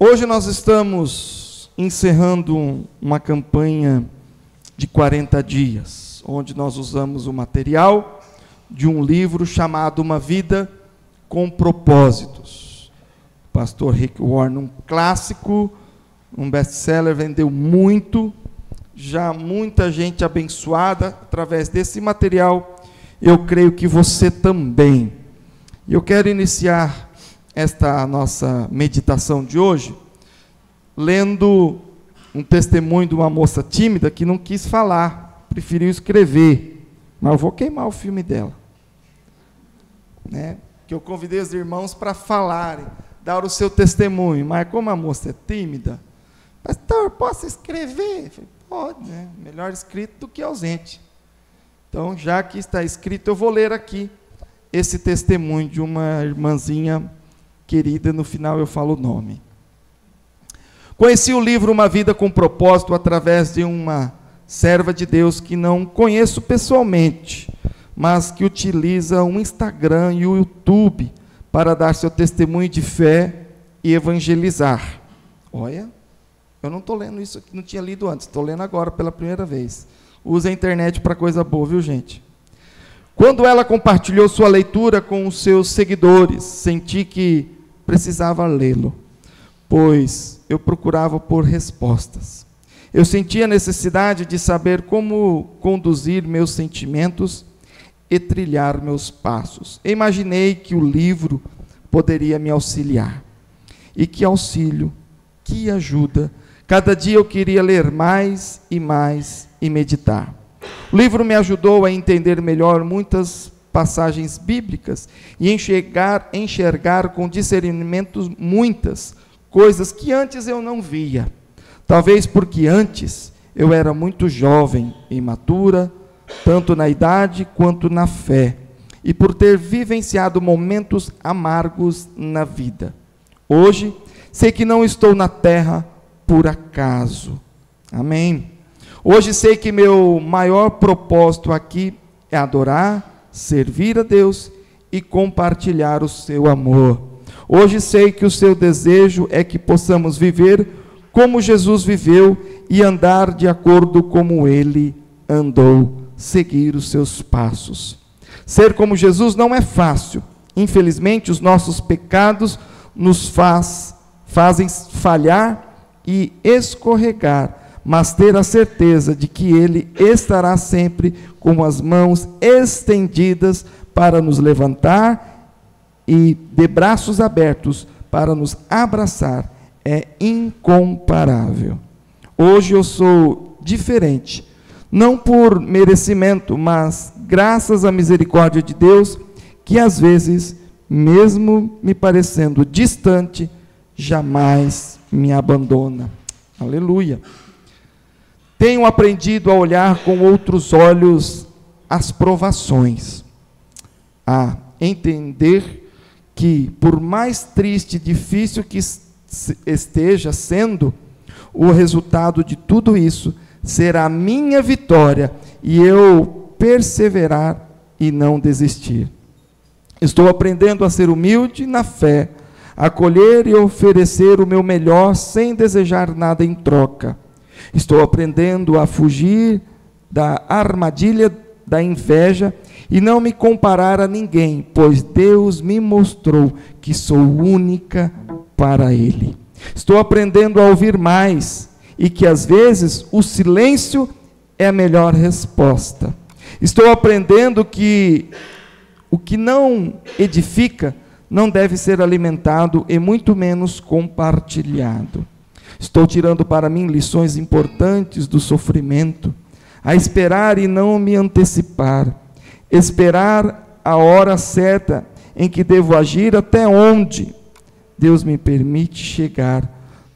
Hoje nós estamos encerrando uma campanha de 40 dias, onde nós usamos o material de um livro chamado Uma Vida com Propósitos. O pastor Rick Warren, um clássico, um best-seller, vendeu muito, já muita gente abençoada através desse material. Eu creio que você também. E eu quero iniciar esta nossa meditação de hoje lendo um testemunho de uma moça tímida que não quis falar, preferiu escrever, mas eu vou queimar o filme dela, né? Que eu convidei os irmãos para falarem, dar o seu testemunho, mas como a moça é tímida, pastor, posso escrever? Eu falei, pode, né? Melhor escrito do que ausente. Então, já que está escrito, eu vou ler aqui esse testemunho de uma irmãzinha querida. No final eu falo o nome. Conheci o livro Uma Vida com Propósito através de uma serva de Deus que não conheço pessoalmente, mas que utiliza o Instagram e o YouTube para dar seu testemunho de fé e evangelizar. Olha, eu não estou lendo isso aqui, não tinha lido antes, estou lendo agora pela primeira vez. Usa a internet para coisa boa, viu, gente? Quando ela compartilhou sua leitura com os seus seguidores, senti que precisava lê-lo, pois eu procurava por respostas. Eu sentia a necessidade de saber como conduzir meus sentimentos e trilhar meus passos. Imaginei que o livro poderia me auxiliar. E que auxílio, que ajuda. Cada dia eu queria ler mais e meditar. O livro me ajudou a entender melhor muitas passagens bíblicas e enxergar com discernimento muitas coisas que antes eu não via. Talvez porque antes eu era muito jovem e imatura, tanto na idade quanto na fé, e por ter vivenciado momentos amargos na vida. Hoje, sei que não estou na terra por acaso. Amém. Hoje sei que meu maior propósito aqui é adorar, servir a Deus e compartilhar o seu amor. Hoje sei que o seu desejo é que possamos viver como Jesus viveu e andar de acordo como ele andou, seguir os seus passos. Ser como Jesus não é fácil. Infelizmente, os nossos pecados nos fazem falhar e escorregar, mas ter a certeza de que ele estará sempre com as mãos estendidas para nos levantar e de braços abertos para nos abraçar é incomparável. Hoje eu sou diferente, não por merecimento, mas graças à misericórdia de Deus, que às vezes, mesmo me parecendo distante, jamais me abandona. Aleluia. Tenho aprendido a olhar com outros olhos as provações, a entender que, por mais triste e difícil que esteja sendo, o resultado de tudo isso será a minha vitória e eu perseverar e não desistir. Estou aprendendo a ser humilde na fé, a acolher e oferecer o meu melhor sem desejar nada em troca. Estou aprendendo a fugir da armadilha da inveja e não me comparar a ninguém, pois Deus me mostrou que sou única para Ele. Estou aprendendo a ouvir mais e que às vezes o silêncio é a melhor resposta. Estou aprendendo que o que não edifica não deve ser alimentado e muito menos compartilhado. Estou tirando para mim lições importantes do sofrimento, a esperar e não me antecipar, esperar a hora certa em que devo agir até onde Deus me permite chegar,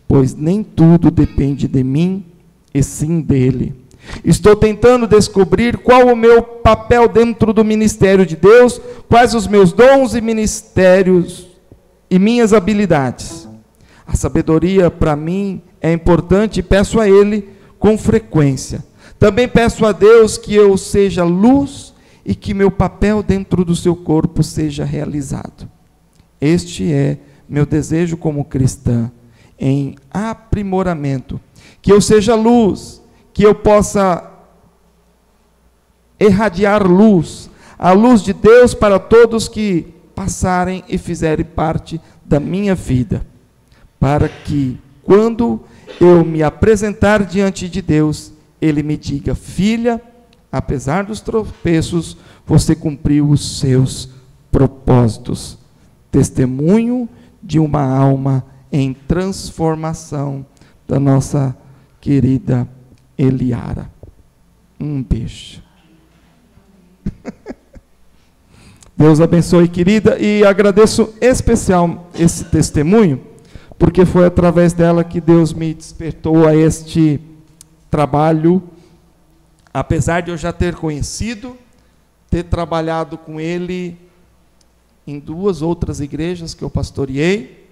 pois nem tudo depende de mim, e sim dele. Estou tentando descobrir qual o meu papel dentro do ministério de Deus, quais os meus dons e ministérios e minhas habilidades. A sabedoria para mim é importante e peço a Ele com frequência. Também peço a Deus que eu seja luz e que meu papel dentro do seu corpo seja realizado. Este é meu desejo como cristã em aprimoramento, que eu seja luz, que eu possa irradiar luz, a luz de Deus para todos que passarem e fizerem parte da minha vida, para que, quando eu me apresentar diante de Deus, Ele me diga: filha, apesar dos tropeços, você cumpriu os seus propósitos. Testemunho de uma alma em transformação da nossa querida Eliara. Um beijo. Deus abençoe, querida, e agradeço especial esse testemunho, porque foi através dela que Deus me despertou a este trabalho, apesar de eu já ter conhecido, ter trabalhado com ele em 2 outras igrejas que eu pastoreei,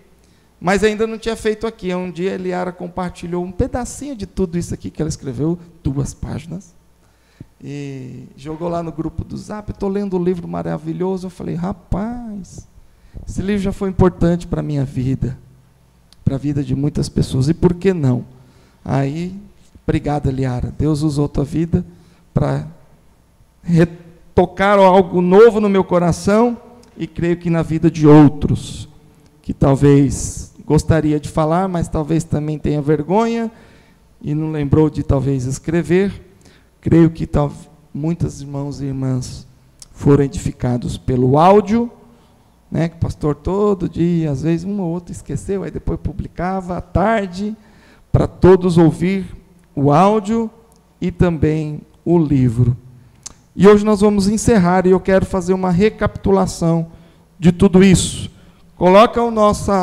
mas ainda não tinha feito aqui. Um dia a Eliara compartilhou um pedacinho de tudo isso aqui que ela escreveu, 2 páginas, e jogou lá no grupo do Zap. Estou lendo um livro maravilhoso. Eu falei: rapaz, esse livro já foi importante para a minha vida, para a vida de muitas pessoas, e por que não? Aí, obrigado, Eliara, Deus usou tua vida para retocar algo novo no meu coração, e creio que na vida de outros, que talvez gostaria de falar, mas talvez também tenha vergonha, e não lembrou de talvez escrever. Creio que muitos irmãos e irmãs foram edificados pelo áudio, né, que o pastor todo dia, às vezes um ou outro esqueceu, aí depois publicava à tarde, para todos ouvir o áudio e também o livro. E hoje nós vamos encerrar, e eu quero fazer uma recapitulação de tudo isso. Coloca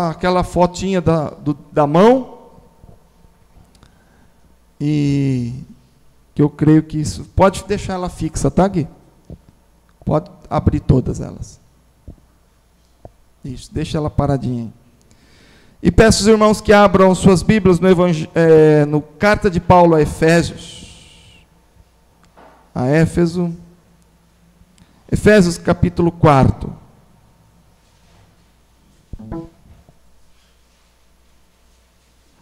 aquela fotinha da mão, e que eu creio que isso, pode deixar ela fixa, tá, Gui? Pode abrir todas elas. Isso, deixa ela paradinha aí. E peço aos irmãos que abram suas Bíblias no carta de Paulo a Efésios. A Éfeso. Efésios capítulo 4.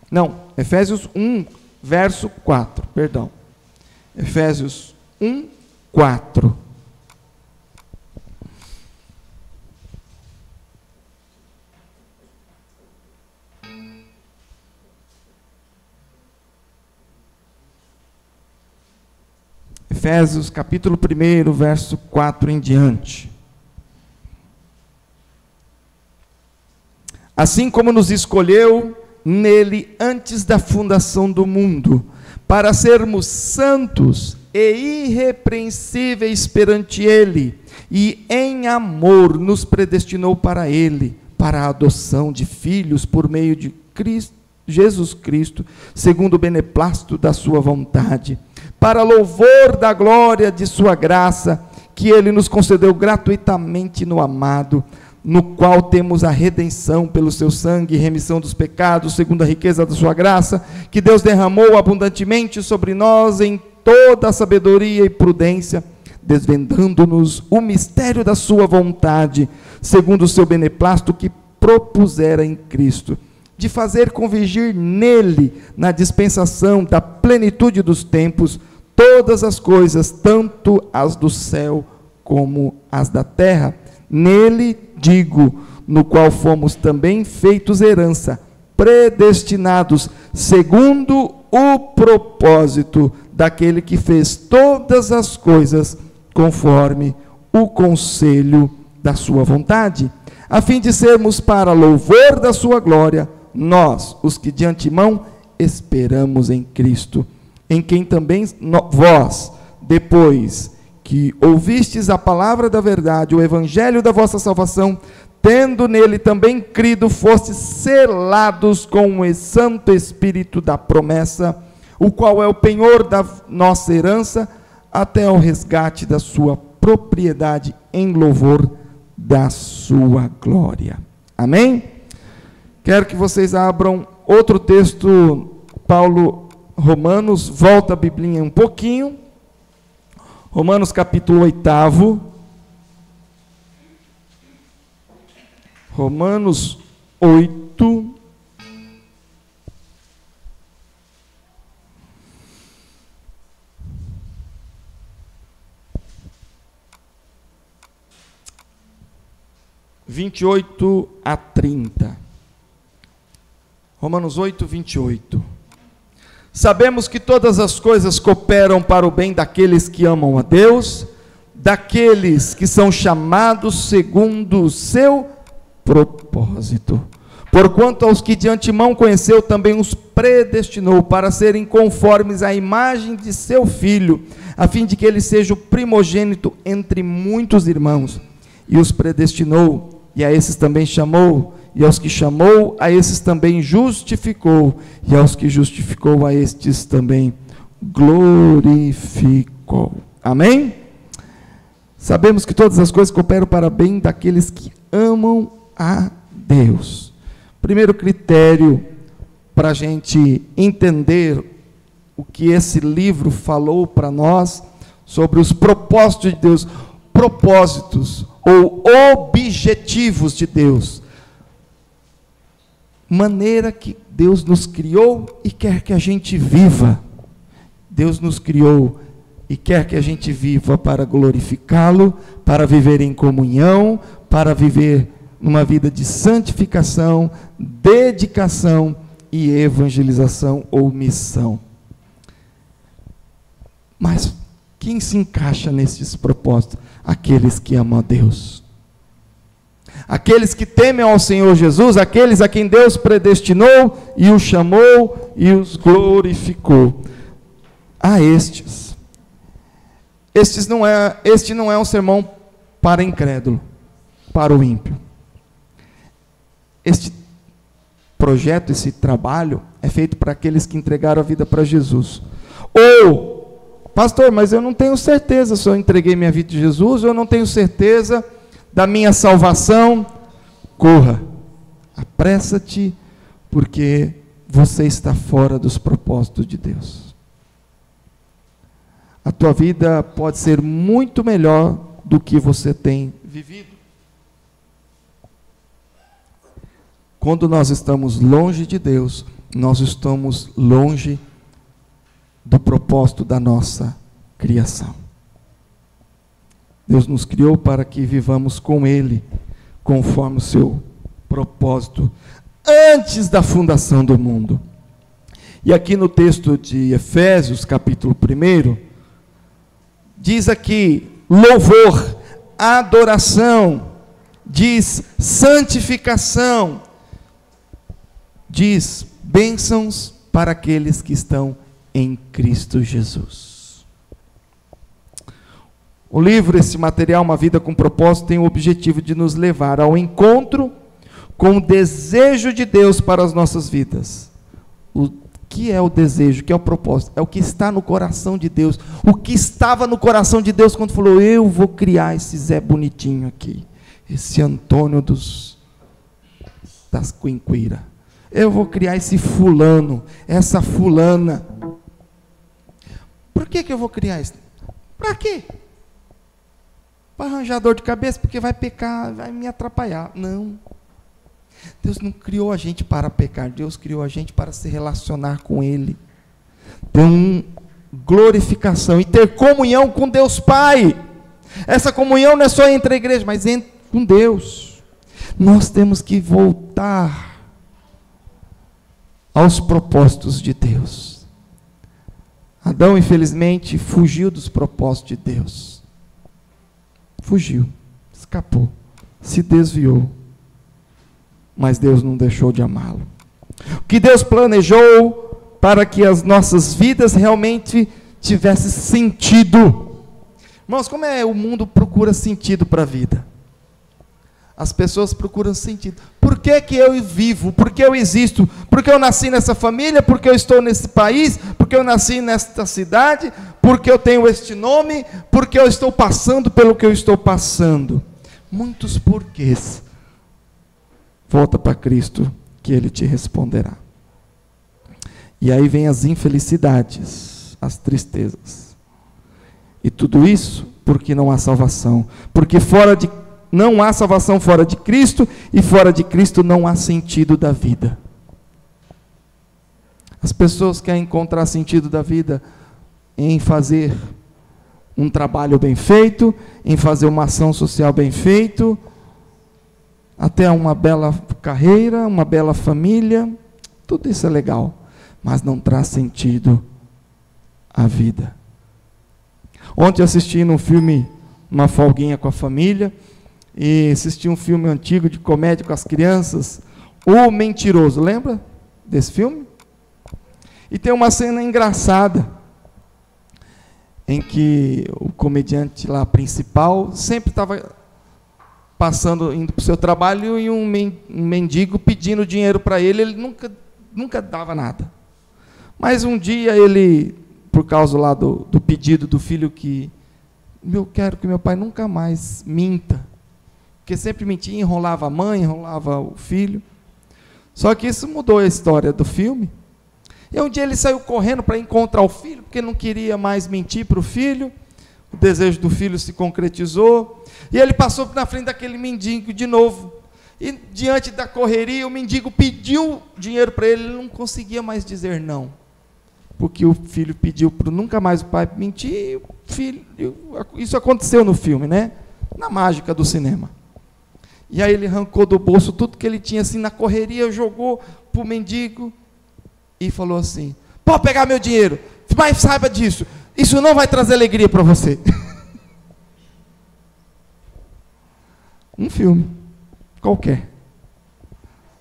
Não, Efésios 1, verso 4, perdão. Efésios 1, 4. Efésios capítulo 1, verso 4 em diante. Assim como nos escolheu nele antes da fundação do mundo, para sermos santos e irrepreensíveis perante ele, e em amor nos predestinou para ele, para a adoção de filhos por meio de Jesus Cristo, segundo o beneplácito da sua vontade, para louvor da glória de sua graça, que ele nos concedeu gratuitamente no amado, no qual temos a redenção pelo seu sangue e remissão dos pecados, segundo a riqueza da sua graça, que Deus derramou abundantemente sobre nós em toda a sabedoria e prudência, desvendando-nos o mistério da sua vontade, segundo o seu beneplácito que propusera em Cristo, de fazer convergir nele, na dispensação da plenitude dos tempos, todas as coisas, tanto as do céu como as da terra. Nele, digo, no qual fomos também feitos herança, predestinados, segundo o propósito daquele que fez todas as coisas, conforme o conselho da sua vontade, a fim de sermos para louvor da sua glória, nós, os que de antemão esperamos em Cristo, em quem também vós, depois que ouvistes a palavra da verdade, o evangelho da vossa salvação, tendo nele também crido, fostes selados com o Santo Espírito da promessa, o qual é o penhor da nossa herança, até ao resgate da sua propriedade, em louvor da sua glória. Amém? Quero que vocês abram outro texto, Romanos, volta a Biblinha um pouquinho, Romanos capítulo 8, Romanos 8, 28 a 30. Romanos 8, 28. Sabemos que todas as coisas cooperam para o bem daqueles que amam a Deus, daqueles que são chamados segundo o seu propósito. Porquanto aos que de antemão conheceu, também os predestinou para serem conformes à imagem de seu Filho, a fim de que ele seja o primogênito entre muitos irmãos. E os predestinou, e a esses também chamou, e aos que chamou, a esses também justificou, e aos que justificou, a estes também glorificou. Amém? Sabemos que todas as coisas cooperam para o bem daqueles que amam a Deus. Primeiro critério para a gente entender o que esse livro falou para nós sobre os propósitos de Deus, propósitos ou objetivos de Deus, maneira que Deus nos criou e quer que a gente viva. Deus nos criou e quer que a gente viva para glorificá-lo, para viver em comunhão, para viver numa vida de santificação, dedicação e evangelização ou missão. Mas quem se encaixa nesses propósitos? Aqueles que amam a Deus. Aqueles que temem ao Senhor Jesus, aqueles a quem Deus predestinou e os chamou e os glorificou. A estes. Este não é um sermão para incrédulo, para o ímpio. Este projeto, esse trabalho, é feito para aqueles que entregaram a vida para Jesus. Ou, pastor, mas eu não tenho certeza se eu entreguei minha vida a Jesus, eu não tenho certeza da minha salvação. Corra, apressa-te, porque você está fora dos propósitos de Deus. A tua vida pode ser muito melhor do que você tem vivido. Quando nós estamos longe de Deus, nós estamos longe do propósito da nossa criação. Deus nos criou para que vivamos com Ele, conforme o seu propósito, antes da fundação do mundo. E aqui no texto de Efésios, capítulo 1, diz aqui, louvor, adoração, diz santificação, diz bênçãos para aqueles que estão em Cristo Jesus. O livro, esse material, Uma Vida com Propósito, tem o objetivo de nos levar ao encontro com o desejo de Deus para as nossas vidas. O que é o desejo? O que é o propósito? É o que está no coração de Deus. O que estava no coração de Deus quando falou, eu vou criar esse Zé bonitinho aqui, esse Antônio das Quinquira. Eu vou criar esse fulano, essa fulana. Por que eu vou criar isso? Para quê? Para arranjar dor de cabeça, porque vai pecar, vai me atrapalhar. Não. Deus não criou a gente para pecar, Deus criou a gente para se relacionar com Ele. Ter uma glorificação e ter comunhão com Deus Pai. Essa comunhão não é só entre a igreja, mas com Deus. Nós temos que voltar aos propósitos de Deus. Adão, infelizmente, fugiu dos propósitos de Deus. Fugiu, escapou, se desviou. Mas Deus não deixou de amá-lo. O que Deus planejou para que as nossas vidas realmente tivessem sentido. Irmãos, como o mundo procura sentido para a vida? As pessoas procuram sentido. Por que eu vivo? Por que eu existo? Porque eu nasci nessa família? Porque eu estou nesse país? Porque eu nasci nesta cidade? Porque eu tenho este nome? Porque eu estou passando pelo que eu estou passando? Muitos porquês. Volta para Cristo, que Ele te responderá. E aí vem as infelicidades, as tristezas. E tudo isso porque não há salvação. Porque não há salvação fora de Cristo, e fora de Cristo não há sentido da vida. As pessoas querem encontrar sentido da vida em fazer um trabalho bem feito, em fazer uma ação social bem feita, até uma bela carreira, uma bela família, tudo isso é legal, mas não traz sentido à vida. Ontem eu assisti num filme, uma folguinha com a família, e assisti um filme antigo de comédia com as crianças, O Mentiroso, lembra desse filme? E tem uma cena engraçada, em que o comediante lá principal sempre estava passando, indo para o seu trabalho, e um mendigo pedindo dinheiro para ele, ele nunca dava nada. Mas um dia ele, por causa lá do pedido do filho, que eu quero que meu pai nunca mais minta, porque sempre mentia, enrolava a mãe, enrolava o filho. Só que isso mudou a história do filme. E um dia ele saiu correndo para encontrar o filho, porque não queria mais mentir para o filho. O desejo do filho se concretizou. E ele passou na frente daquele mendigo de novo. E diante da correria, o mendigo pediu dinheiro para ele, ele não conseguia mais dizer não. Porque o filho pediu para nunca mais o pai mentir, e o filho, isso aconteceu no filme, né? Na mágica do cinema. E aí ele arrancou do bolso tudo que ele tinha, assim, na correria, jogou para o mendigo e falou assim: pode pegar meu dinheiro, mas saiba disso, isso não vai trazer alegria para você. Um filme qualquer.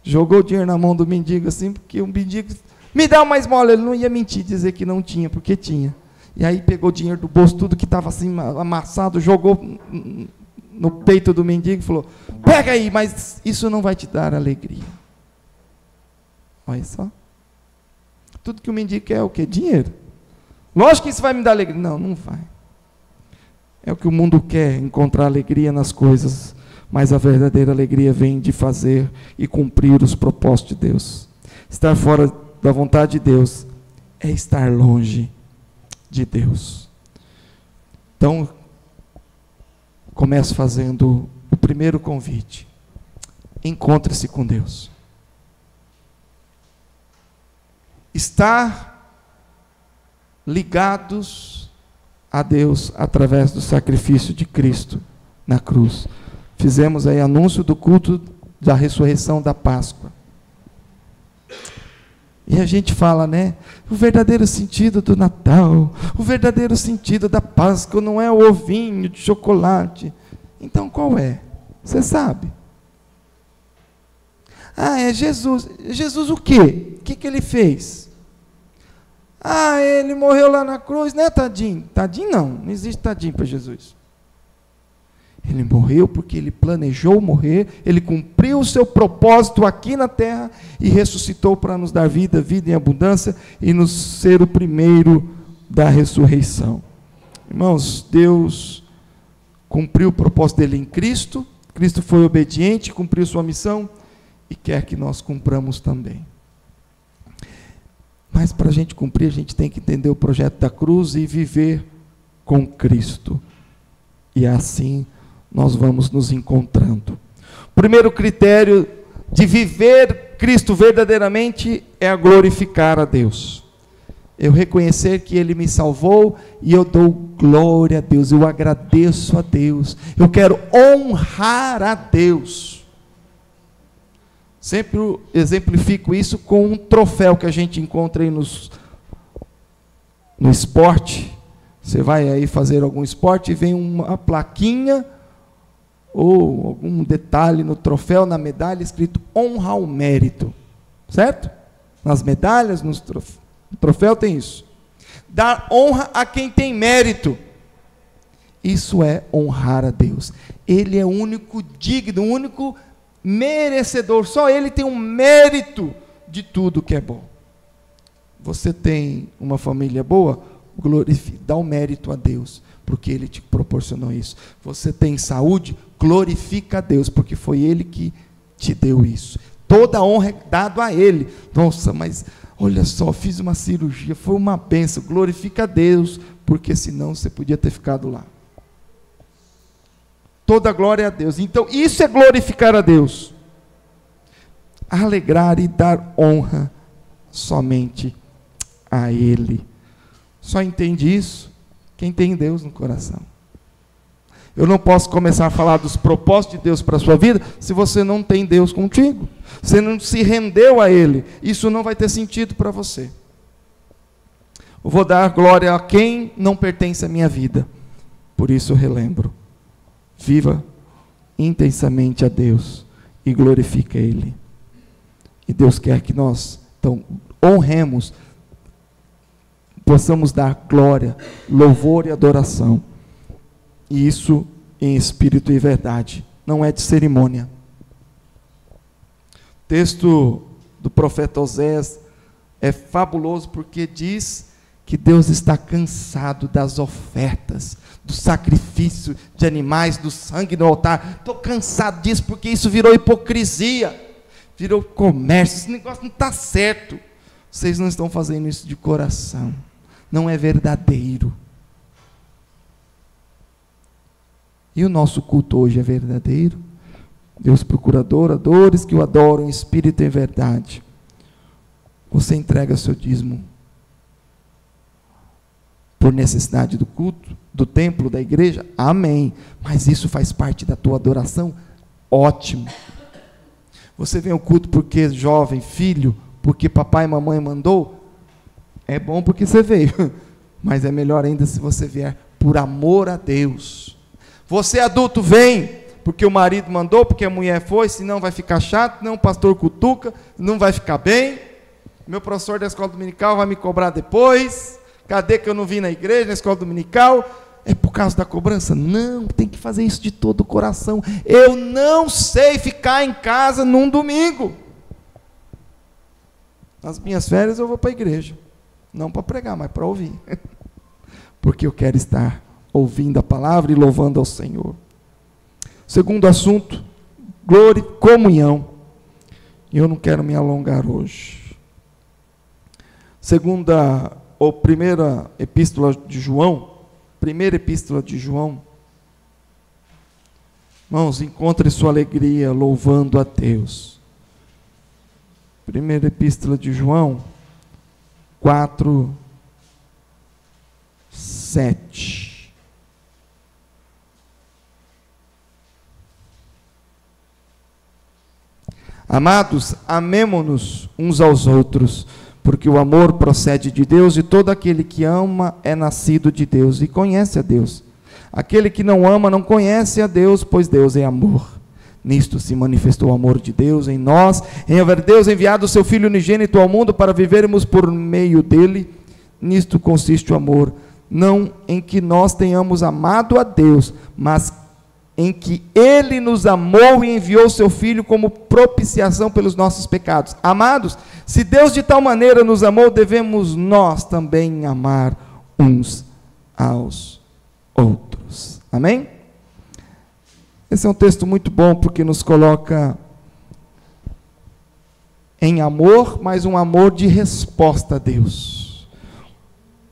Jogou o dinheiro na mão do mendigo assim, porque o mendigo, me dá uma esmola, ele não ia mentir, dizer que não tinha, porque tinha. E aí pegou o dinheiro do bolso, tudo que estava assim amassado, jogou no peito do mendigo e falou: pega aí, mas isso não vai te dar alegria. Olha só. Tudo que o mendigo quer é o quê? Dinheiro. Lógico que isso vai me dar alegria. Não, não vai. É o que o mundo quer, encontrar alegria nas coisas, mas a verdadeira alegria vem de fazer e cumprir os propósitos de Deus. Estar fora da vontade de Deus é estar longe de Deus. Então, começo fazendo o primeiro convite: encontre-se com Deus. Estar ligados a Deus através do sacrifício de Cristo na cruz. Fizemos aí anúncio do culto da ressurreição da Páscoa. E a gente fala, né? O verdadeiro sentido do Natal, o verdadeiro sentido da Páscoa não é o ovinho de chocolate. Então qual é? Você sabe? Ah, é Jesus. Jesus o quê? O que ele fez? Ah, ele morreu lá na cruz, né, tadinho? Tadinho não existe tadinho para Jesus. Ele morreu porque ele planejou morrer, ele cumpriu o seu propósito aqui na terra e ressuscitou para nos dar vida, vida em abundância e nos ser o primeiro da ressurreição. Irmãos, Deus cumpriu o propósito dele em Cristo, Cristo foi obediente, cumpriu sua missão e quer que nós cumpramos também. Mas para a gente cumprir, a gente tem que entender o projeto da cruz e viver com Cristo. E assim nós vamos nos encontrando. O primeiro critério de viver Cristo verdadeiramente é a glorificar a Deus. Eu reconhecer que Ele me salvou e eu dou glória a Deus, eu agradeço a Deus, eu quero honrar a Deus. Sempre exemplifico isso com um troféu que a gente encontra aí no esporte. Você vai aí fazer algum esporte e vem uma plaquinha ou algum detalhe no troféu, na medalha, escrito honra ao mérito. Certo? Nas medalhas, no troféu tem isso. Dar honra a quem tem mérito. Isso é honrar a Deus. Ele é o único digno, o único merecedor, só Ele tem um mérito de tudo que é bom. Você tem uma família boa? Dá o mérito a Deus, porque Ele te proporcionou isso. Você tem saúde? Glorifica a Deus, porque foi Ele que te deu isso. Toda a honra é dada a Ele. Nossa, mas olha só, fiz uma cirurgia, foi uma bênção. Glorifica a Deus, porque senão você podia ter ficado lá. Toda glória a Deus. Então, isso é glorificar a Deus. Alegrar e dar honra somente a Ele. Só entende isso quem tem Deus no coração. Eu não posso começar a falar dos propósitos de Deus para a sua vida se você não tem Deus contigo. Você não se rendeu a Ele. Isso não vai ter sentido para você. Eu vou dar glória a quem não pertence à minha vida. Por isso eu relembro. Viva intensamente a Deus e glorifique a Ele. E Deus quer que nós, então, honremos, possamos dar glória, louvor e adoração. E isso em espírito e verdade. Não é de cerimônia. O texto do profeta Oséias é fabuloso porque diz que Deus está cansado das ofertas, do sacrifício de animais, do sangue no altar. Estou cansado disso porque isso virou hipocrisia, virou comércio. Esse negócio não está certo. Vocês não estão fazendo isso de coração. Não é verdadeiro. E o nosso culto hoje é verdadeiro? Deus procura adoradores que o adoram em espírito e em verdade. Você entrega seu dízimo por necessidade do culto, do templo, da igreja? Amém. Mas isso faz parte da tua adoração? Ótimo. Você vem ao culto porque jovem, filho, porque papai e mamãe mandou? É bom porque você veio. Mas é melhor ainda se você vier por amor a Deus. Você adulto vem porque o marido mandou, porque a mulher foi, senão vai ficar chato, não o pastor cutuca, não vai ficar bem. Meu professor da escola dominical vai me cobrar depois. Cadê que eu não vim na igreja, na escola dominical? É por causa da cobrança? Não, tem que fazer isso de todo o coração. Eu não sei ficar em casa num domingo. Nas minhas férias eu vou para a igreja. Não para pregar, mas para ouvir. Porque eu quero estar ouvindo a palavra e louvando ao Senhor. Segundo assunto, glória e comunhão. Eu não quero me alongar hoje. Primeira epístola de João, irmãos, encontre sua alegria louvando a Deus. Primeira epístola de João, 4, 7. Amados, amemo-nos uns aos outros, porque o amor procede de Deus, e todo aquele que ama é nascido de Deus e conhece a Deus. Aquele que não ama não conhece a Deus, pois Deus é amor. Nisto se manifestou o amor de Deus em nós, em haver Deus enviado o seu Filho unigênito ao mundo para vivermos por meio dele. Nisto consiste o amor, não em que nós tenhamos amado a Deus, mas em que Ele nos amou e enviou o seu Filho como propiciação pelos nossos pecados. Amados, se Deus de tal maneira nos amou, devemos nós também amar uns aos outros. Amém? Esse é um texto muito bom, porque nos coloca em amor, mas um amor de resposta a Deus.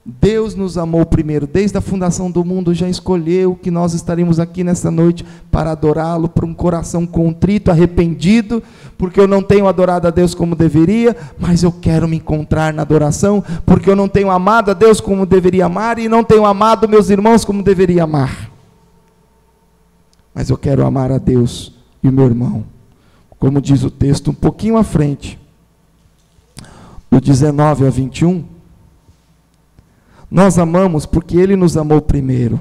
Deus nos amou primeiro, desde a fundação do mundo, já escolheu que nós estaríamos aqui nessa noite para adorá-lo, por um coração contrito, arrependido, porque eu não tenho adorado a Deus como deveria, mas eu quero me encontrar na adoração, porque eu não tenho amado a Deus como deveria amar, e não tenho amado meus irmãos como deveria amar. Mas eu quero amar a Deus e o meu irmão, como diz o texto um pouquinho à frente, do 19 a 21, nós amamos porque Ele nos amou primeiro.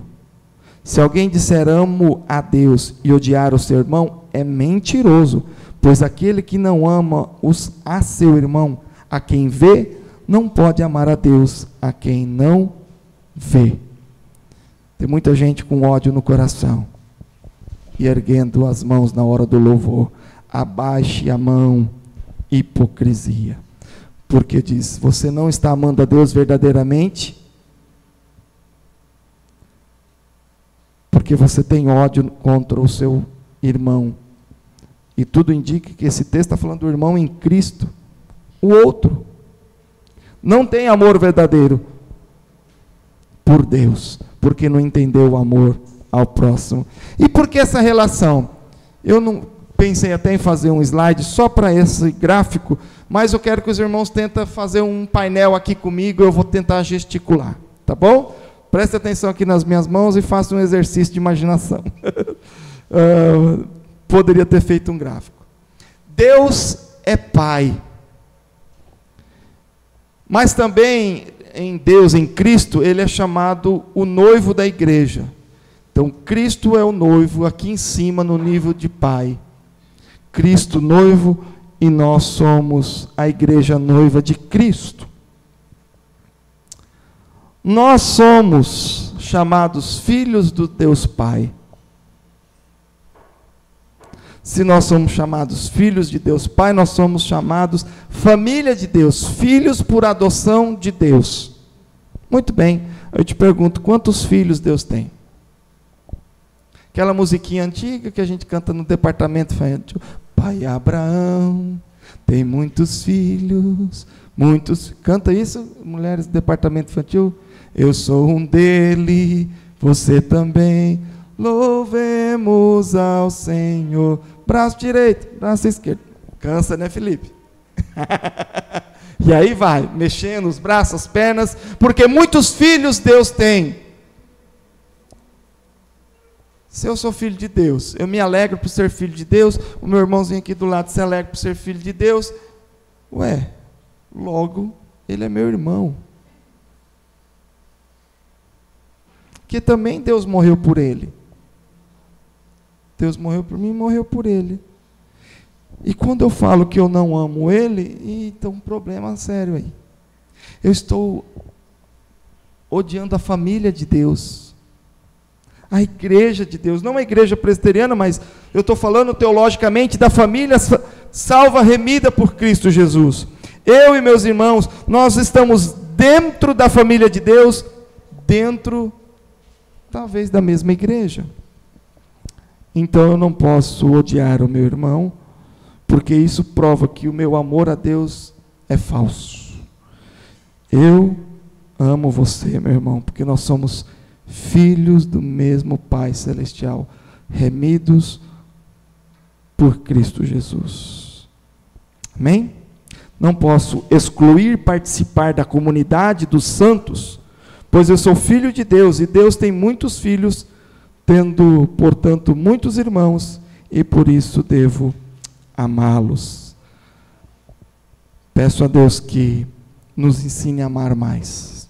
Se alguém disser amo a Deus e odiar o seu irmão, é mentiroso, pois aquele que não ama a seu irmão, a quem vê, não pode amar a Deus a quem não vê. Tem muita gente com ódio no coração, e erguendo as mãos na hora do louvor, abaixe a mão, hipocrisia, porque diz, você não está amando a Deus verdadeiramente, porque você tem ódio contra o seu irmão, e tudo indica que esse texto está falando do irmão em Cristo, o outro, não tem amor verdadeiro por Deus, porque não entendeu o amor ao próximo. E por que essa relação? Eu não pensei até em fazer um slide só para esse gráfico, mas eu quero que os irmãos tentem fazer um painel aqui comigo, eu vou tentar gesticular, tá bom? preste atenção aqui nas minhas mãos e faça um exercício de imaginação. Poderia ter feito um gráfico. Deus é Pai. Mas também em Deus, em Cristo, Ele é chamado o noivo da igreja. Então, Cristo é o noivo aqui em cima no nível de Pai. Cristo noivo e nós somos a igreja noiva de Cristo. Nós somos chamados filhos do Deus Pai. Se nós somos chamados filhos de Deus Pai, nós somos chamados família de Deus, filhos por adoção de Deus. Muito bem, eu te pergunto, quantos filhos Deus tem? Aquela musiquinha antiga que a gente canta no departamento infantil. Pai Abraão tem muitos filhos, muitos... Canta isso, mulheres do departamento infantil? Eu sou um dele, você também. Louvemos ao Senhor. Braço direito, braço esquerdo. Cansa, né, Felipe? E aí vai, mexendo os braços, as pernas, porque muitos filhos Deus tem. Se eu sou filho de Deus, eu me alegro por ser filho de Deus, o meu irmãozinho aqui do lado se alegra por ser filho de Deus. Ué, logo, ele é meu irmão. Que também Deus morreu por ele. Deus morreu por mim e morreu por ele. E quando eu falo que eu não amo ele, então um problema sério aí. Eu estou odiando a família de Deus, a igreja de Deus, não a igreja presbiteriana, mas eu estou falando teologicamente da família salva, remida por Cristo Jesus. Eu e meus irmãos, nós estamos dentro da família de Deus, dentro, talvez, da mesma igreja. Então eu não posso odiar o meu irmão, porque isso prova que o meu amor a Deus é falso. Eu amo você, meu irmão, porque nós somos filhos do mesmo Pai Celestial, remidos por Cristo Jesus. Amém? Não posso excluir participar da comunidade dos santos, pois eu sou filho de Deus, e Deus tem muitos filhos, tendo, portanto, muitos irmãos, e por isso devo amá-los. Peço a Deus que nos ensine a amar mais.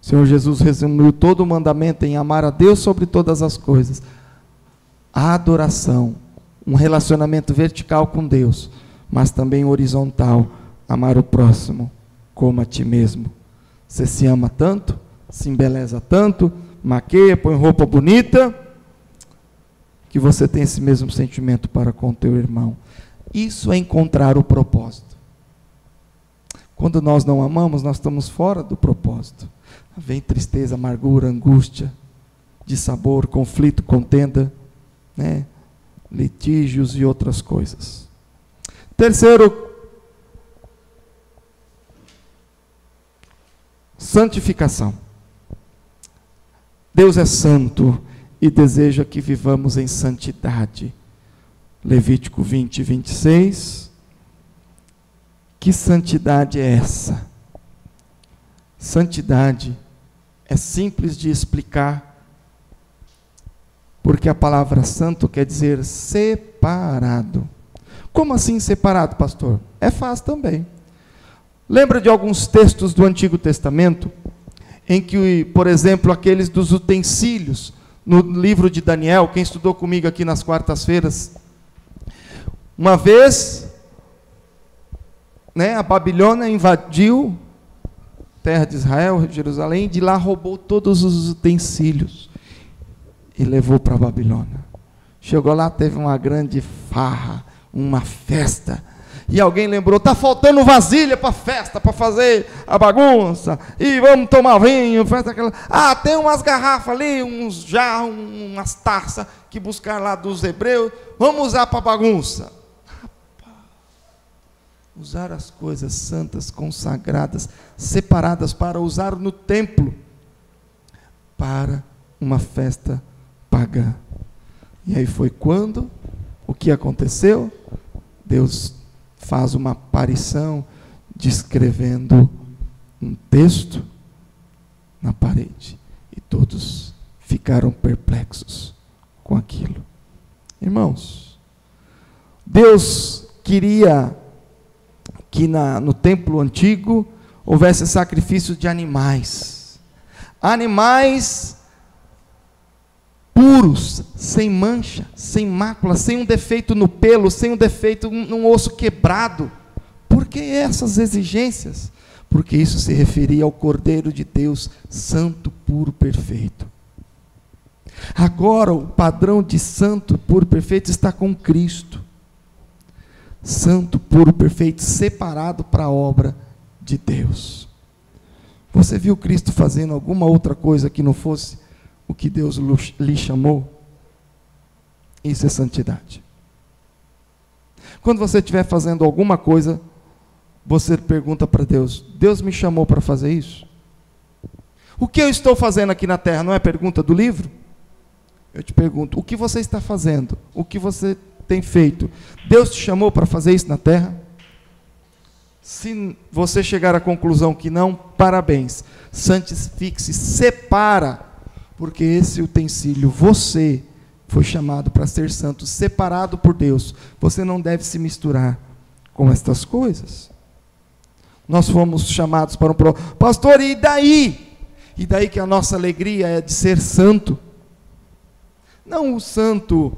O Senhor Jesus resumiu todo o mandamento em amar a Deus sobre todas as coisas. A adoração, um relacionamento vertical com Deus, mas também horizontal, amar o próximo como a ti mesmo. Você se ama tanto, se embeleza tanto, maqueia, põe roupa bonita, que você tem esse mesmo sentimento para com o teu irmão. Isso é encontrar o propósito. Quando nós não amamos, nós estamos fora do propósito. Vem tristeza, amargura, angústia, dissabor, conflito, contenda, né? Litígios e outras coisas. Terceiro, santificação. Deus é santo e deseja que vivamos em santidade. Levítico 20, 26. Que santidade é essa? Santidade é simples de explicar, porque a palavra santo quer dizer separado. Como assim separado, pastor? É fácil também. Lembra de alguns textos do Antigo Testamento, em que, por exemplo, aqueles dos utensílios, no livro de Daniel, quem estudou comigo aqui nas quartas-feiras, uma vez, a Babilônia invadiu a terra de Israel, Jerusalém, de lá roubou todos os utensílios e levou para a Babilônia. Chegou lá, teve uma grande farra, uma festa, e alguém lembrou, está faltando vasilha para festa, para fazer a bagunça, e vamos tomar vinho, festa aquela. Tem umas garrafas ali, uns jarros, umas taças, que buscaram lá dos hebreus, vamos usar para bagunça. Usar as coisas santas, consagradas, separadas para usar no templo, para uma festa pagã. E aí foi quando, o que aconteceu? Deus faz uma aparição, descrevendo um texto, na parede. E todos ficaram perplexos com aquilo. Irmãos, Deus queria que no templo antigo houvesse sacrifício de animais. Animais puros, sem mancha, sem mácula, sem um defeito no pelo, sem um defeito num osso quebrado. Por que essas exigências? Porque isso se referia ao Cordeiro de Deus, santo, puro, perfeito. Agora o padrão de santo, puro, perfeito está com Cristo. Santo, puro, perfeito, separado para a obra de Deus. Você viu Cristo fazendo alguma outra coisa que não fosse o que Deus lhe chamou? Isso é santidade. Quando você estiver fazendo alguma coisa, você pergunta para Deus: Deus me chamou para fazer isso? O que eu estou fazendo aqui na terra? Não é pergunta do livro? Eu te pergunto, o que você está fazendo? O que você tem feito? Deus te chamou para fazer isso na terra? Se você chegar à conclusão que não, parabéns. Santifique-se, separa, porque esse utensílio, você foi chamado para ser santo, separado por Deus. Você não deve se misturar com estas coisas. Nós fomos chamados para um pastor, e daí? E daí que a nossa alegria é de ser santo. Não o santo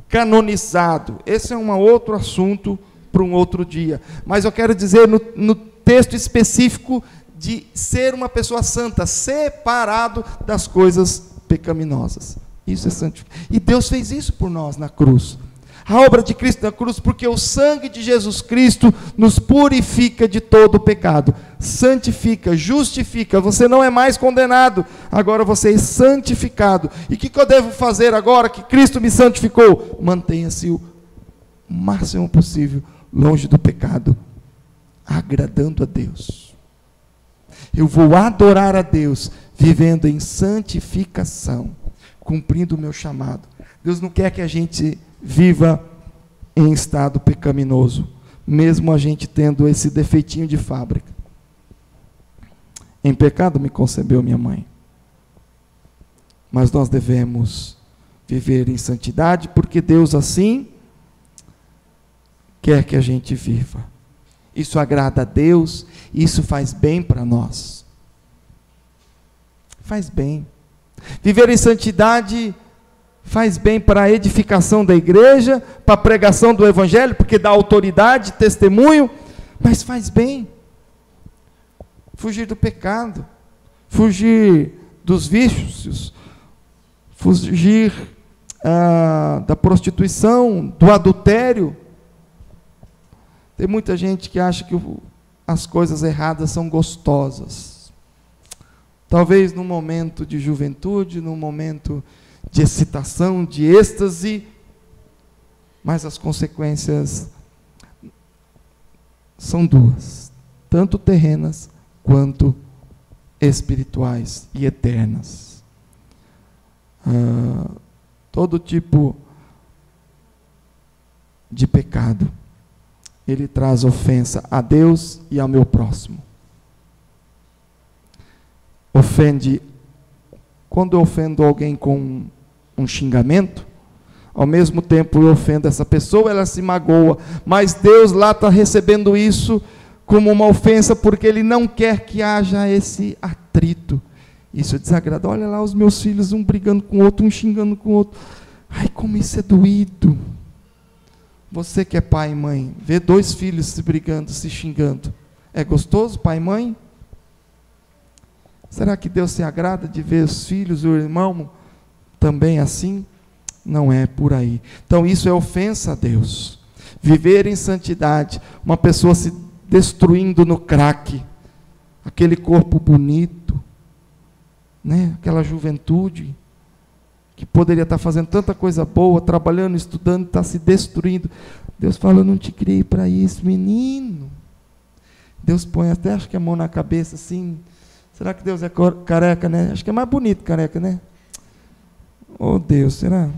canonizado. Esse é um outro assunto para um outro dia. Mas eu quero dizer no texto específico de ser uma pessoa santa, separado das coisas pecaminosas. Isso é santificação. E Deus fez isso por nós na cruz. A obra de Cristo na cruz, porque o sangue de Jesus Cristo nos purifica de todo o pecado, santifica, justifica. Você não é mais condenado, agora você é santificado. E o que eu devo fazer agora que Cristo me santificou? Mantenha-se o máximo possível longe do pecado, agradando a Deus. Eu vou adorar a Deus, vivendo em santificação, cumprindo o meu chamado. Deus não quer que a gente viva em estado pecaminoso, mesmo a gente tendo esse defeitinho de fábrica. Em pecado me concebeu minha mãe. Mas nós devemos viver em santidade, porque Deus assim quer que a gente viva. Isso agrada a Deus, isso faz bem para nós. Faz bem. Viver em santidade faz bem para a edificação da igreja, para a pregação do evangelho, porque dá autoridade, testemunho, mas faz bem. Fugir do pecado, fugir dos vícios, fugir da prostituição, do adultério. Tem muita gente que acha que as coisas erradas são gostosas. Talvez num momento de juventude, num momento de excitação, de êxtase, mas as consequências são duas, tanto terrenas quanto espirituais e eternas. Todo tipo de pecado, ele traz ofensa a Deus e ao meu próximo. Quando eu ofendo alguém com um xingamento, ao mesmo tempo eu ofendo essa pessoa, ela se magoa, mas Deus lá está recebendo isso como uma ofensa, porque Ele não quer que haja esse atrito. Isso desagrada. Olha lá os meus filhos, um brigando com o outro, um xingando com o outro. Ai, como isso é doído. Você que é pai e mãe, vê dois filhos se brigando, se xingando. É gostoso, pai e mãe? Será que Deus se agrada de ver os filhos e o irmão também assim? Não é por aí. Então isso é ofensa a Deus. Viver em santidade, uma pessoa se destruindo no crack, aquele corpo bonito, né? Aquela juventude que poderia estar fazendo tanta coisa boa, trabalhando, estudando, está se destruindo. Deus fala: eu não te criei para isso, menino. Deus põe até, acho que a mão na cabeça assim. Será que Deus é careca, né? Acho que é mais bonito careca, né? Oh Deus, será?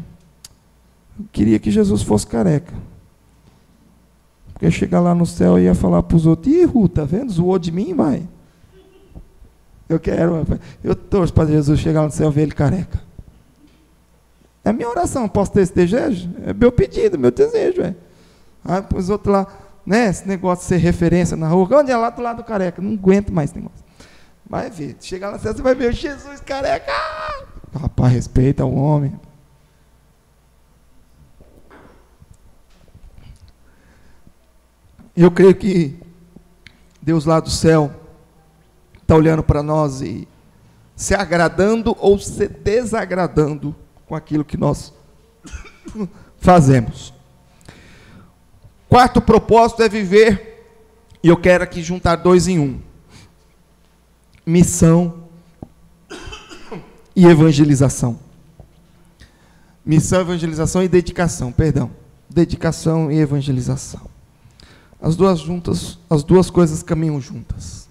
Eu queria que Jesus fosse careca. Porque chegar lá no céu e ia falar para os outros: ih, Ru, tá vendo? Zoou de mim, vai. Eu torço para Jesus chegar no céu e ver ele careca. É a minha oração, posso ter esse desejo? É meu pedido, meu desejo. Os outros lá, né, esse negócio de ser referência na rua, onde é lá do lado do careca? Não aguento mais esse negócio. Vai ver, chegar lá no céu, você vai ver Jesus careca. Rapaz, respeita o homem. Eu creio que Deus lá do céu está olhando para nós e se agradando ou se desagradando com aquilo que nós fazemos. Quarto propósito é viver, e eu quero aqui juntar dois em um: missão e evangelização. Missão, evangelização e dedicação, perdão. Dedicação e evangelização. As duas juntas, as duas coisas caminham juntas.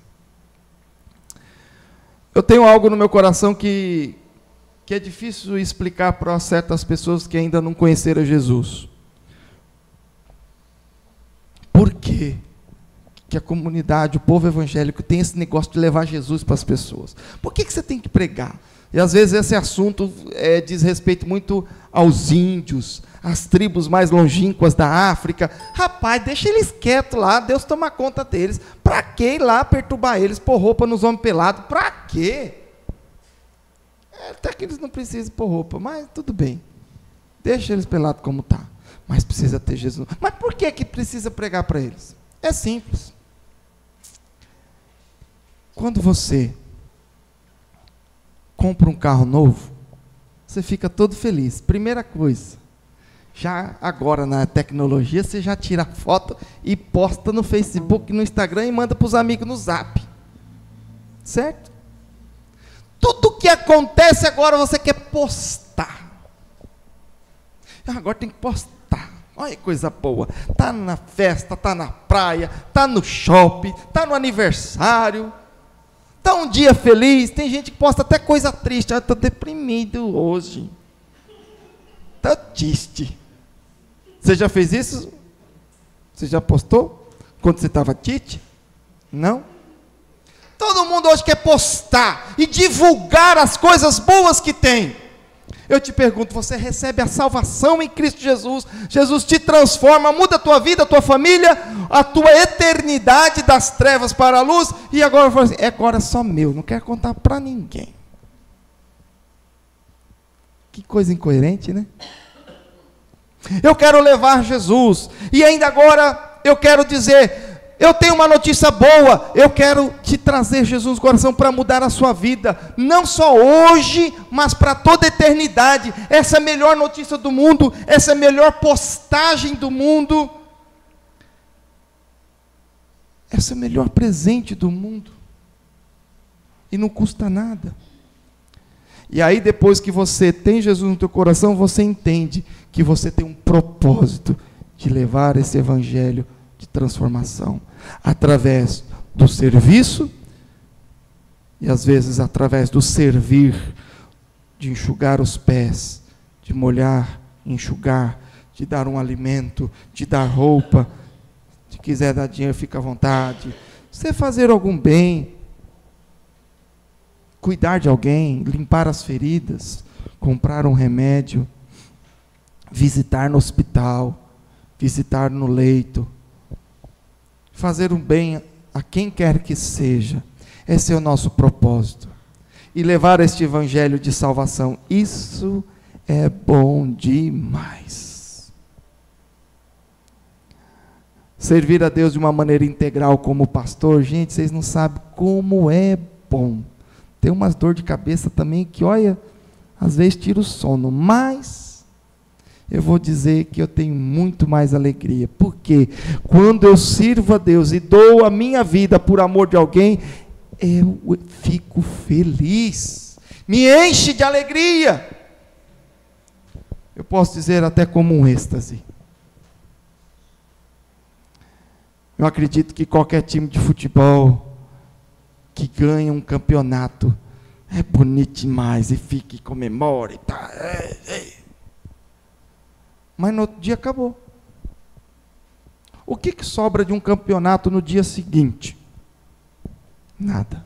Eu tenho algo no meu coração que é difícil explicar para certas pessoas que ainda não conheceram Jesus. Por quê que a comunidade, o povo evangélico tem esse negócio de levar Jesus para as pessoas? Por que você tem que pregar? E às vezes esse assunto diz respeito muito aos índios, às tribos mais longínquas da África. Rapaz, deixa eles quietos lá, Deus toma conta deles. Para que ir lá perturbar eles, pôr roupa nos homens pelados? Para quê? Até que eles não precisam pôr roupa, mas tudo bem. Deixa eles pelados como está. Mas precisa ter Jesus. Mas por que precisa pregar para eles? É simples. Quando você compra um carro novo, você fica todo feliz. Primeira coisa, já agora na tecnologia, você já tira a foto e posta no Facebook, no Instagram e manda para os amigos no Zap. Certo? Tudo que acontece agora você quer postar. Agora tem que postar. Olha que coisa boa. Está na festa, está na praia, está no shopping, está no aniversário. Está um dia feliz. Tem gente que posta até coisa triste. Estou deprimido hoje. Estou triste. Você já fez isso? Você já postou? Quando você estava triste? Não? Todo mundo hoje quer postar e divulgar as coisas boas que tem. Eu te pergunto, você recebe a salvação em Cristo Jesus? Jesus te transforma, muda a tua vida, a tua família, a tua eternidade das trevas para a luz, e agora fala assim, agora é só meu, não quero contar para ninguém. Que coisa incoerente, né? Eu quero levar Jesus, e ainda agora eu quero dizer, eu tenho uma notícia boa, eu quero te trazer Jesus no coração para mudar a sua vida, não só hoje, mas para toda a eternidade. Essa é a melhor notícia do mundo, essa é a melhor postagem do mundo, essa é o melhor presente do mundo, e não custa nada. E aí depois que você tem Jesus no teu coração, você entende que você tem um propósito de levar esse evangelho de transformação, através do serviço, e às vezes através do servir, de enxugar os pés, de molhar, enxugar, de dar um alimento, de dar roupa, se quiser dar dinheiro, fica à vontade, você fazer algum bem, cuidar de alguém, limpar as feridas, comprar um remédio, visitar no hospital, visitar no leito, fazer um bem a quem quer que seja. Esse é o nosso propósito. E levar este evangelho de salvação, isso é bom demais. Servir a Deus de uma maneira integral como pastor, gente, vocês não sabem como é bom. Tem umas dor de cabeça também que, olha, às vezes tira o sono, mas eu vou dizer que eu tenho muito mais alegria, porque quando eu sirvo a Deus e dou a minha vida por amor de alguém, eu fico feliz, me enche de alegria, eu posso dizer até como um êxtase. Eu acredito que qualquer time de futebol que ganha um campeonato é bonito demais, e fica e comemora e tá, mas no outro dia acabou. O que sobra de um campeonato no dia seguinte? Nada.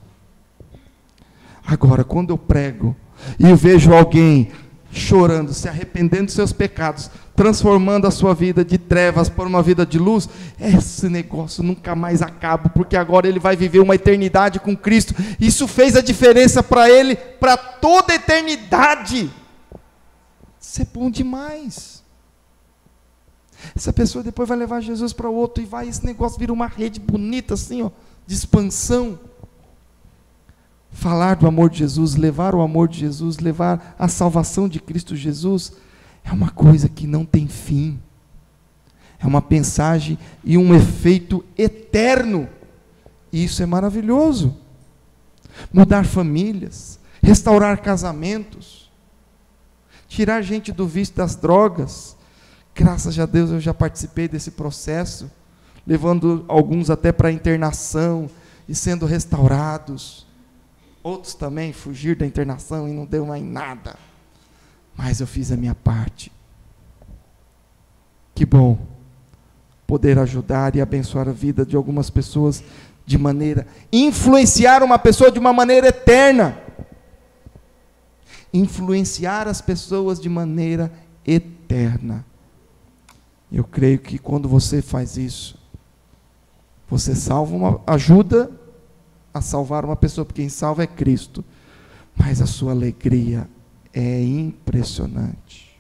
Agora, quando eu prego e eu vejo alguém chorando, se arrependendo dos seus pecados, transformando a sua vida de trevas por uma vida de luz, esse negócio nunca mais acaba, porque agora ele vai viver uma eternidade com Cristo. Isso fez a diferença para ele, para toda a eternidade. Isso é bom demais. Essa pessoa depois vai levar Jesus para o outro, e esse negócio vira uma rede bonita assim, ó, de expansão. Falar do amor de Jesus, levar o amor de Jesus, levar a salvação de Cristo Jesus, é uma coisa que não tem fim. É uma mensagem e um efeito eterno. E isso é maravilhoso. Mudar famílias, restaurar casamentos, tirar gente do vício das drogas. Graças a Deus eu já participei desse processo, levando alguns até para a internação e sendo restaurados. Outros também fugir da internação e não deu mais nada. Mas eu fiz a minha parte. Que bom poder ajudar e abençoar a vida de algumas pessoas de maneira, influenciar uma pessoa de uma maneira eterna. Influenciar as pessoas de maneira eterna. Eu creio que quando você faz isso, você ajuda a salvar uma pessoa, porque quem salva é Cristo, mas a sua alegria é impressionante.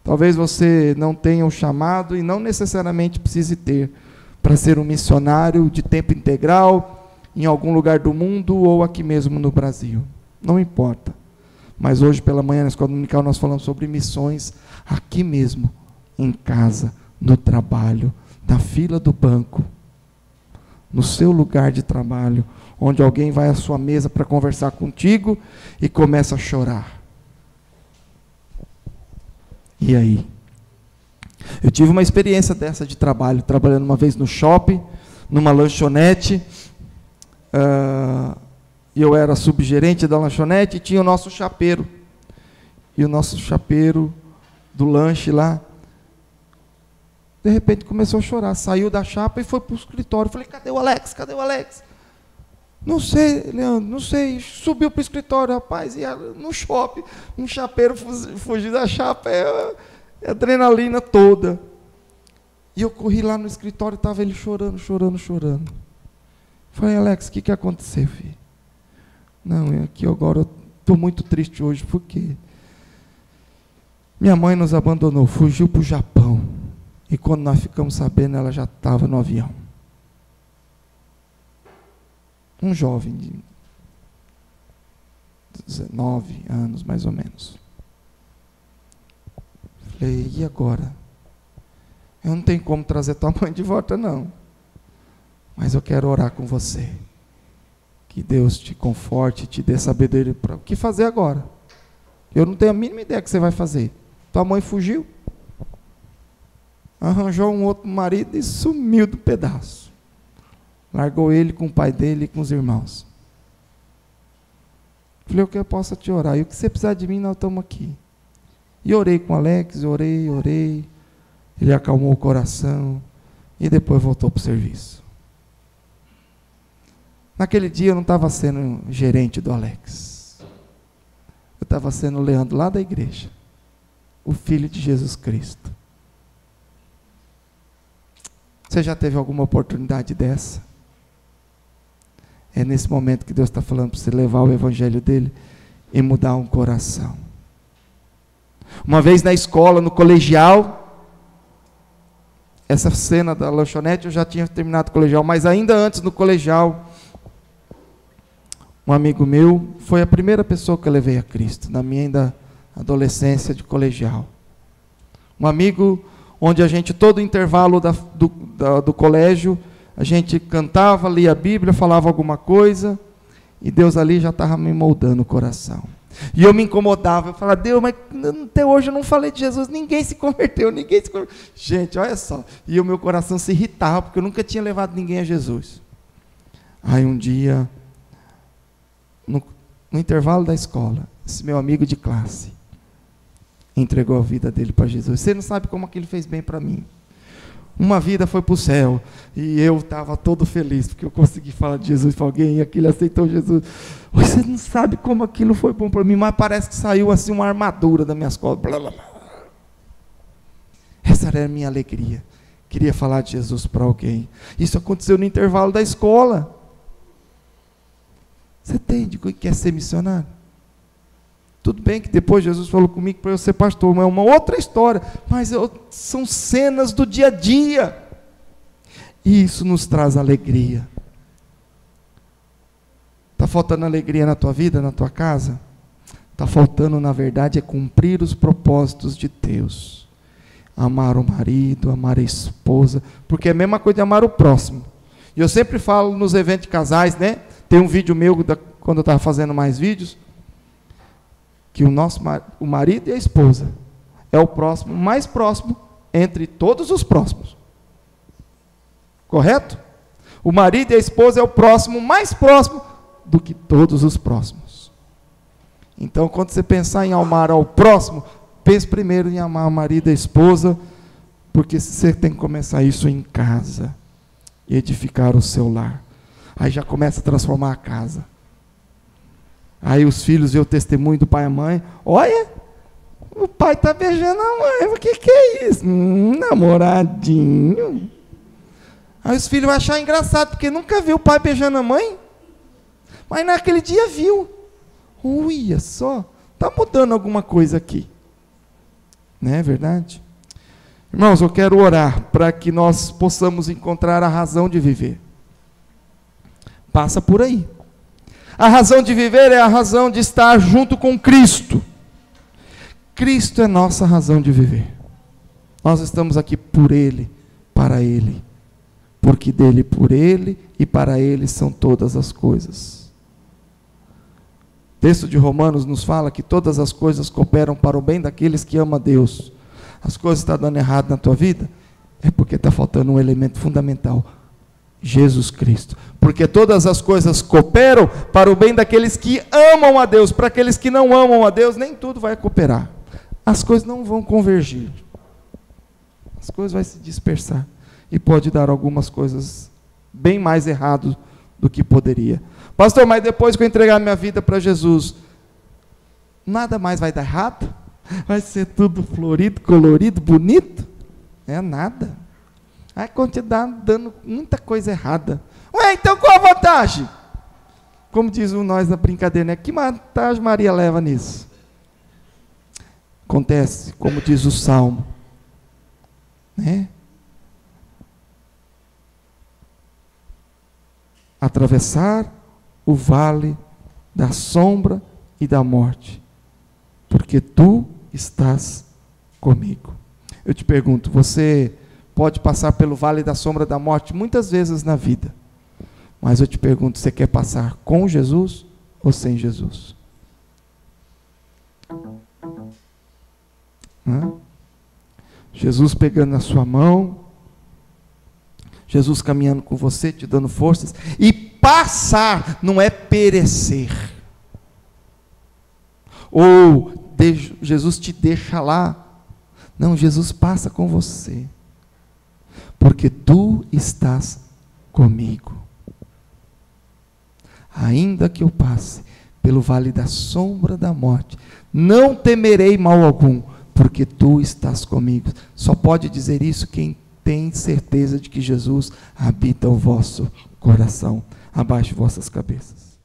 Talvez você não tenha um chamado, e não necessariamente precise ter, para ser um missionário de tempo integral, em algum lugar do mundo, ou aqui mesmo no Brasil, não importa, mas hoje pela manhã na escola dominical nós falamos sobre missões, aqui mesmo, em casa, no trabalho, na fila do banco, no seu lugar de trabalho, onde alguém vai à sua mesa para conversar contigo e começa a chorar. E aí? Eu tive uma experiência dessa de trabalho, trabalhando uma vez no shopping, numa lanchonete, e eu era subgerente da lanchonete, e tinha o nosso chapeiro, e o nosso chapeiro do lanche lá, de repente começou a chorar, saiu da chapa e foi para o escritório. Eu falei, cadê o Alex? Cadê o Alex? Não sei, Leandro, não sei. Subiu para o escritório, rapaz, e no shopping, um chapeiro fugir da chapa, é adrenalina toda. E eu corri lá no escritório, estava ele chorando. Falei, Alex, o que aconteceu, filho? Não, é que agora eu estou muito triste hoje, porque minha mãe nos abandonou, fugiu para o Japão. E quando nós ficamos sabendo, ela já estava no avião. Um jovem de 19 anos, mais ou menos. Falei, e agora? Eu não tenho como trazer tua mãe de volta, não. Mas eu quero orar com você. Que Deus te conforte, te dê sabedoria para o que fazer agora. Eu não tenho a mínima ideia que você vai fazer. Tua mãe fugiu. Arranjou um outro marido e sumiu do pedaço. Largou ele com o pai dele e com os irmãos. Falei, o que eu possa te orar? E o que você precisar de mim, nós estamos aqui. E orei com o Alex, orei. Ele acalmou o coração e depois voltou para o serviço. Naquele dia eu não estava sendo gerente do Alex. Eu estava sendo o Leandro lá da igreja. O filho de Jesus Cristo. Você já teve alguma oportunidade dessa? É nesse momento que Deus está falando para você levar o evangelho dele e mudar um coração. Uma vez na escola, no colegial, essa cena da lanchonete, eu já tinha terminado o colegial, mas ainda antes no colegial, um amigo meu, foi a primeira pessoa que eu levei a Cristo, na minha ainda adolescência de colegial. Um amigo onde a gente, todo intervalo do colégio, a gente cantava, lia a Bíblia, falava alguma coisa, e Deus ali já estava me moldando o coração. E eu me incomodava, eu falava, Deus, mas até hoje eu não falei de Jesus, ninguém se converteu. Gente, olha só, e o meu coração se irritava, porque eu nunca tinha levado ninguém a Jesus. Aí um dia, no intervalo da escola, esse meu amigo de classe, entregou a vida dele para Jesus. Você não sabe como aquilo fez bem para mim. Uma vida foi para o céu. E eu estava todo feliz, porque eu consegui falar de Jesus para alguém, e aquele aceitou Jesus. Você não sabe como aquilo foi bom para mim, mas parece que saiu assim uma armadura das minhas costas. Blá, blá, blá. Essa era a minha alegria. Queria falar de Jesus para alguém. Isso aconteceu no intervalo da escola. Você entende que quer ser missionário? Tudo bem que depois Jesus falou comigo para eu ser pastor, mas é uma outra história. Mas são cenas do dia a dia. E isso nos traz alegria. Está faltando alegria na tua vida, na tua casa? Está faltando, na verdade, é cumprir os propósitos de Deus. Amar o marido, amar a esposa, porque é a mesma coisa de amar o próximo. E eu sempre falo nos eventos de casais, né? Tem um vídeo meu, quando eu estava fazendo mais vídeos, que o marido e a esposa é o próximo, mais próximo entre todos os próximos. Correto? O marido e a esposa é o próximo, mais próximo do que todos os próximos. Então, quando você pensar em amar ao próximo, pense primeiro em amar o marido e a esposa, porque você tem que começar isso em casa, e edificar o seu lar. Aí já começa a transformar a casa. Aí os filhos veem o testemunho do pai e a mãe. Olha, o pai está beijando a mãe. O que é isso? Namoradinho. Aí os filhos vão achar engraçado, porque nunca viu o pai beijando a mãe. Mas naquele dia viu. Uia só, está mudando alguma coisa aqui. Não é verdade? Irmãos, eu quero orar para que nós possamos encontrar a razão de viver. Passa por aí. A razão de viver é a razão de estar junto com Cristo. Cristo é nossa razão de viver. Nós estamos aqui por Ele, para Ele. Porque dele, por Ele e para Ele são todas as coisas. O texto de Romanos nos fala que todas as coisas cooperam para o bem daqueles que amam a Deus. As coisas estão dando errado na tua vida? É porque está faltando um elemento fundamental. Jesus Cristo, porque todas as coisas cooperam para o bem daqueles que amam a Deus. Para aqueles que não amam a Deus, nem tudo vai cooperar, as coisas não vão convergir, as coisas vão se dispersar, e pode dar algumas coisas bem mais errado do que poderia. Pastor, mas depois que eu entregar minha vida para Jesus, nada mais vai dar errado? Vai ser tudo florido, colorido, bonito? É nada. Vai continuar dando muita coisa errada. Ué, então qual a vantagem? Como diz nós na brincadeira, né? Que vantagem Maria leva nisso? Acontece, como diz o Salmo, né? Atravessar o vale da sombra e da morte, porque tu estás comigo. Eu te pergunto, você pode passar pelo vale da sombra da morte muitas vezes na vida, mas eu te pergunto, você quer passar com Jesus ou sem Jesus? Jesus pegando na sua mão, Jesus caminhando com você, te dando forças, e passar não é perecer, ou Jesus te deixa lá, não, Jesus passa com você, porque tu estás comigo. Ainda que eu passe pelo vale da sombra da morte, não temerei mal algum, porque tu estás comigo. Só pode dizer isso quem tem certeza de que Jesus habita o vosso coração. Abaixe vossas cabeças.